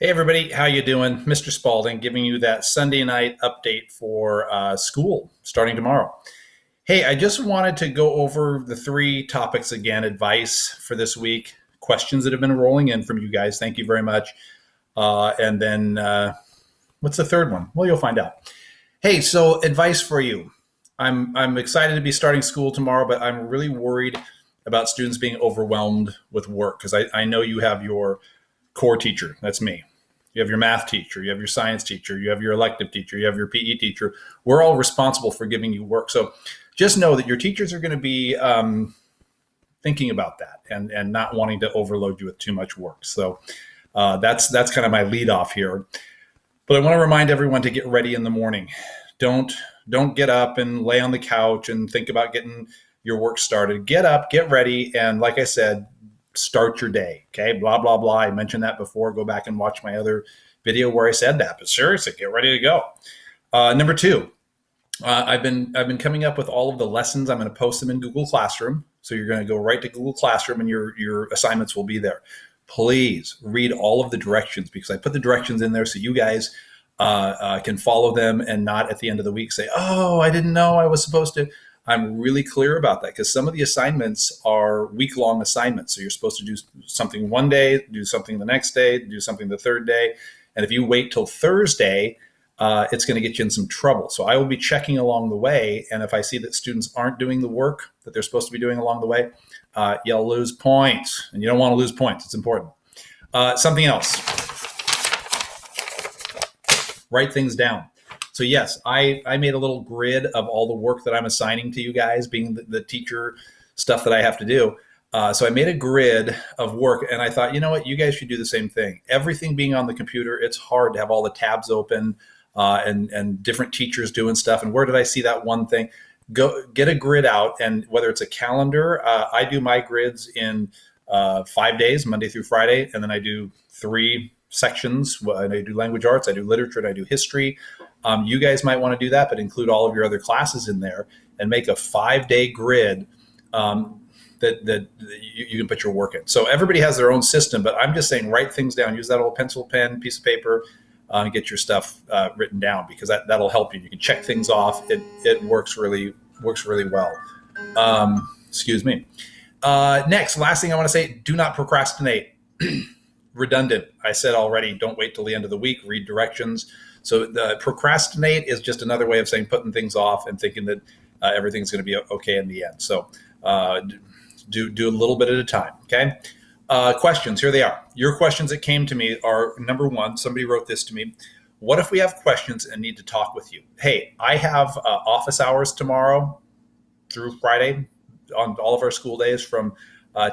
Hey everybody, how you doing? Mr. Spalding giving you that Sunday night update for school starting tomorrow. Hey, I just wanted to go over the three topics again, advice for this week, questions that have been rolling in from you guys. Thank you very much. And then what's the third one? Well, you'll find out. Hey, so advice for you. I'm excited to be starting school tomorrow, but I'm really worried about students being overwhelmed with work because I know you have your core teacher. That's me. You have your math teacher, you have your science teacher, you have your elective teacher, you have your PE teacher. We're all responsible for giving you work. So just know that your teachers are going to be thinking about that and not wanting to overload you with too much work. So that's kind of my lead off here. But I want to remind everyone to get ready in the morning. Don't don't get up and lay on the couch and think about getting your work started. Get up, get ready, and like I said, start your day. Okay, blah blah blah. I mentioned that before. Go back and watch my other video where I said that. But seriously, get ready to go. Number two, I've been coming up with all of the lessons. I'm going to post them in Google Classroom. So you're going to go right to Google Classroom, and your assignments will be there. Please read all of the directions because I put the directions in there so you guys can follow them and not at the end of the week say, "Oh, I didn't know I was supposed to." I'm really clear about that because some of the assignments are week-long assignments. So you're supposed to do something one day, do something the next day, do something the third day. And if you wait till Thursday, it's going to get you in some trouble. So I will be checking along the way. And if I see that students aren't doing the work that they're supposed to be doing along the way, you'll lose points. And you don't want to lose points. It's important. Something else. Write things down. So yes, I made a little grid of all the work that I'm assigning to you guys, being the teacher stuff that I have to do. So I made a grid of work, and I thought, you know what, you guys should do the same thing. Everything being on the computer, it's hard to have all the tabs open and different teachers doing stuff. And where did I see that one thing? Go get a grid out, and whether it's a calendar, I do my grids in 5 days, Monday through Friday, and then I do three sections. I do language arts, I do literature, and I do history. You guys might want to do that, but include all of your other classes in there and make a 5-day grid that you can put your work in. So everybody has their own system, but I'm just saying write things down. Use that old pencil, pen, piece of paper, and get your stuff written down because that'll help you. You can check things off. It works really well. Excuse me. Last thing I want to say: do not procrastinate. Redundant. I said already, don't wait till the end of the week, read directions. So the procrastinate is just another way of saying putting things off and thinking that everything's going to be okay in the end. So do a little bit at a time. Okay. Questions. Here they are. Your questions that came to me are, number one, somebody wrote this to me. What if we have questions and need to talk with you? Hey, I have office hours tomorrow through Friday on all of our school days from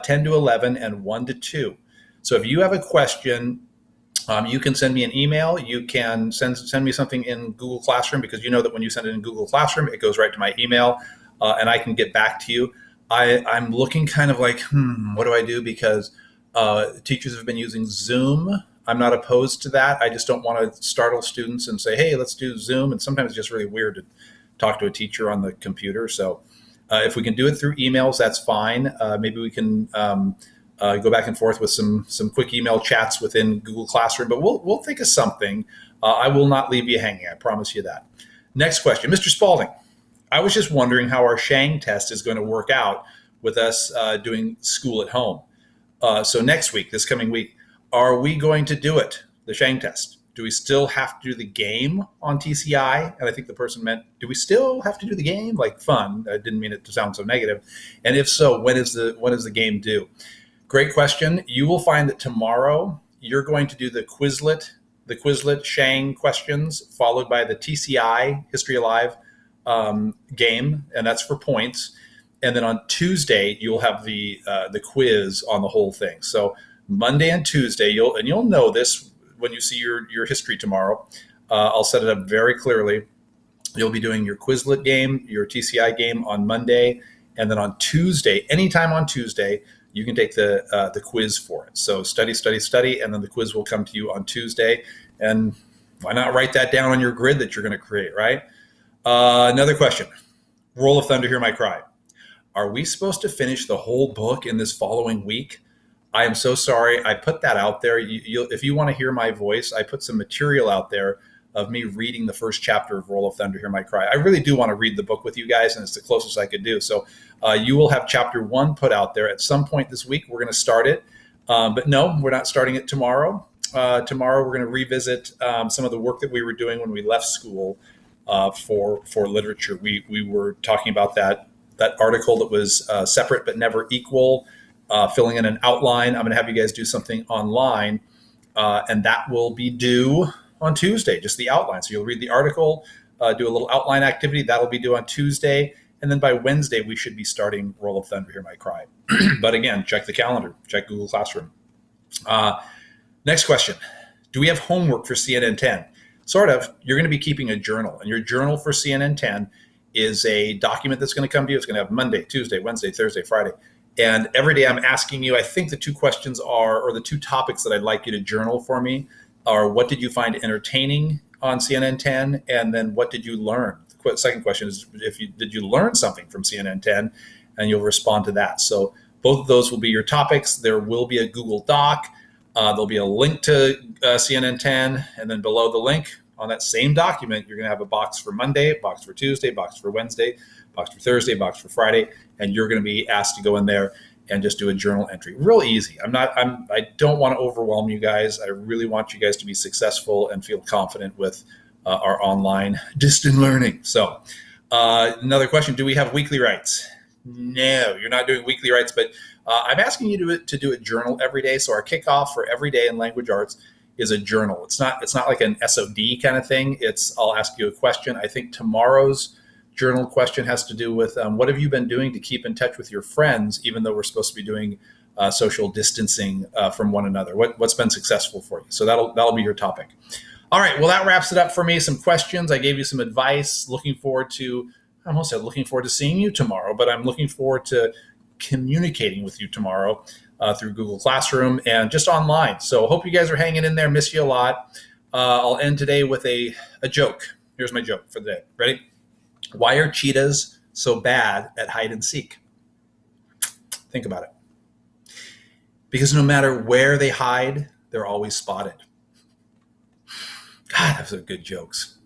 10 to 11 and 1 to 2. So if you have a question, you can send me an email. You can send me something in Google Classroom because you know that when you send it in Google Classroom, it goes right to my email, and I can get back to you. I'm looking kind of like, what do I do? Because teachers have been using Zoom. I'm not opposed to that. I just don't want to startle students and say, hey, let's do Zoom. And sometimes it's just really weird to talk to a teacher on the computer. So if we can do it through emails, that's fine. Maybe we can go back and forth with some quick email chats within Google Classroom, but we'll think of something. I will not leave you hanging. I promise you that. Next question, Mr. Spalding. I was just wondering how our Shang test is going to work out with us doing school at home. So next week, this coming week, are we going to do it, the Shang test? Do we still have to do the game on TCI? And I think the person meant, do we still have to do the game? Like fun. I didn't mean it to sound so negative. And if so, when is the game due? Great question. You will find that tomorrow you're going to do the Quizlet Shang questions, followed by the TCI History Alive game, and that's for points. And then on Tuesday you'll have the quiz on the whole thing. So Monday and Tuesday you'll know this when you see your history tomorrow. I'll set it up very clearly. You'll be doing your Quizlet game, your TCI game on Monday, and then on Tuesday, anytime on Tuesday, you can take the quiz for it. So study, and then the quiz will come to you on Tuesday. And why not write that down on your grid that you're going to create, right? Another question. Roll of thunder, hear my cry. Are we supposed to finish the whole book in this following week? I am so sorry. I put that out there. If you want to hear my voice, I put some material out there of me reading the first chapter of Roll of Thunder, Hear My Cry. I really do want to read the book with you guys, and it's the closest I could do. So you will have chapter 1 put out there at some point this week. We're going to start it. But no, we're not starting it tomorrow. Tomorrow, we're going to revisit some of the work that we were doing when we left school for literature. We were talking about that article that was separate but never equal, filling in an outline. I'm going to have you guys do something online, and that will be due on Tuesday, just the outline. So you'll read the article, do a little outline activity. That'll be due on Tuesday. And then by Wednesday, we should be starting Roll of Thunder, Hear My Cry. But again, check the calendar, check Google Classroom. Next question. Do we have homework for CNN 10? Sort of. You're going to be keeping a journal, and your journal for CNN 10 is a document that's going to come to you. It's going to have Monday, Tuesday, Wednesday, Thursday, Friday. And every day I'm asking you, I think the 2 questions are, or the 2 topics that I'd like you to journal for me are, what did you find entertaining on CNN 10? And then what did you learn? The second question is, did you learn something from CNN 10? And you'll respond to that. So both of those will be your topics. There will be a Google Doc. There'll be a link to CNN 10. And then below the link on that same document, you're going to have a box for Monday, a box for Tuesday, a box for Wednesday, a box for Thursday, a box for Friday. And you're going to be asked to go in there and just do a journal entry. Real easy. I don't want to overwhelm you guys. I really want you guys to be successful and feel confident with our online distant learning. So another question, do we have weekly writes? No, you're not doing weekly writes, but I'm asking you to do a journal every day. So our kickoff for every day in language arts is a journal. It's not like an SOD kind of thing. I'll ask you a question. I think tomorrow's journal question has to do with what have you been doing to keep in touch with your friends, even though we're supposed to be doing social distancing from one another? What's been successful for you? So that'll be your topic. All right. Well, that wraps it up for me. Some questions. I gave you some advice. I almost said looking forward to seeing you tomorrow, but I'm looking forward to communicating with you tomorrow through Google Classroom and just online. So hope you guys are hanging in there. Miss you a lot. I'll end today with a joke. Here's my joke for the day. Ready? Why are cheetahs so bad at hide and seek? Think about it. Because no matter where they hide, they're always spotted. God, those are good jokes.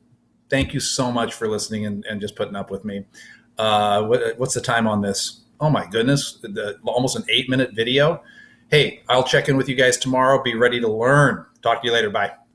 Thank you so much for listening and just putting up with me. What's the time on this? Oh my goodness, almost an 8-minute video. Hey, I'll check in with you guys tomorrow. Be ready to learn. Talk to you later. Bye.